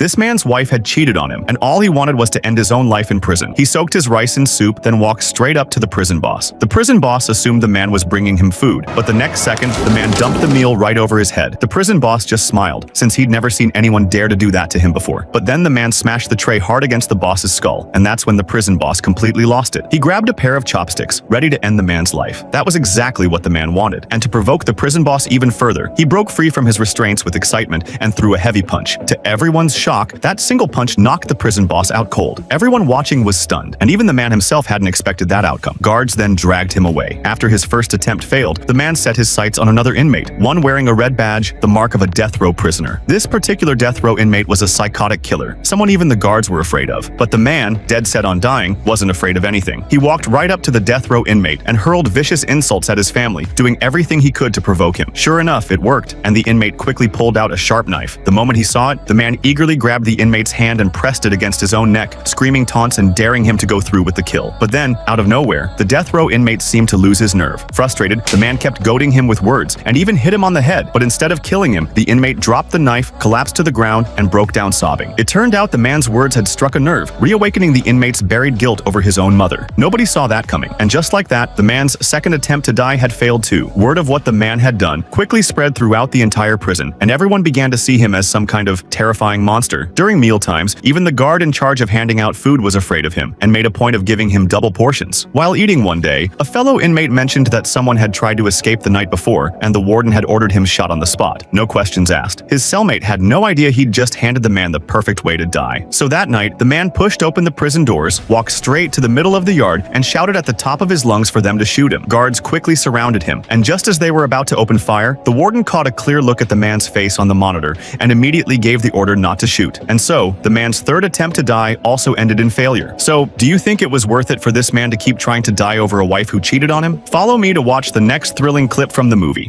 This man's wife had cheated on him, and all he wanted was to end his own life in prison. He soaked his rice in soup, then walked straight up to the prison boss. The prison boss assumed the man was bringing him food, but the next second, the man dumped the meal right over his head. The prison boss just smiled, since he'd never seen anyone dare to do that to him before. But then the man smashed the tray hard against the boss's skull, and that's when the prison boss completely lost it. He grabbed a pair of chopsticks, ready to end the man's life. That was exactly what the man wanted, and to provoke the prison boss even further, he broke free from his restraints with excitement and threw a heavy punch. To everyone's shock, that single punch knocked the prison boss out cold. Everyone watching was stunned, and even the man himself hadn't expected that outcome. Guards then dragged him away. After his first attempt failed, the man set his sights on another inmate, one wearing a red badge, the mark of a death row prisoner. This particular death row inmate was a psychotic killer, someone even the guards were afraid of. But the man, dead set on dying, wasn't afraid of anything. He walked right up to the death row inmate and hurled vicious insults at his family, doing everything he could to provoke him. Sure enough, it worked, and the inmate quickly pulled out a sharp knife. The moment he saw it, the man eagerly grabbed the inmate's hand and pressed it against his own neck, screaming taunts and daring him to go through with the kill. But then, out of nowhere, the death row inmate seemed to lose his nerve. Frustrated, the man kept goading him with words and even hit him on the head, but instead of killing him, the inmate dropped the knife, collapsed to the ground, and broke down sobbing. It turned out the man's words had struck a nerve, reawakening the inmate's buried guilt over his own mother. Nobody saw that coming, and just like that, the man's second attempt to die had failed too. Word of what the man had done quickly spread throughout the entire prison, and everyone began to see him as some kind of terrifying monster. During mealtimes, even the guard in charge of handing out food was afraid of him and made a point of giving him double portions. While eating one day, a fellow inmate mentioned that someone had tried to escape the night before, and the warden had ordered him shot on the spot. No questions asked. His cellmate had no idea he'd just handed the man the perfect way to die. So that night, the man pushed open the prison doors, walked straight to the middle of the yard, and shouted at the top of his lungs for them to shoot him. Guards quickly surrounded him, and just as they were about to open fire, the warden caught a clear look at the man's face on the monitor and immediately gave the order not to shoot. And so, the man's third attempt to die also ended in failure. So, do you think it was worth it for this man to keep trying to die over a wife who cheated on him? Follow me to watch the next thrilling clip from the movie.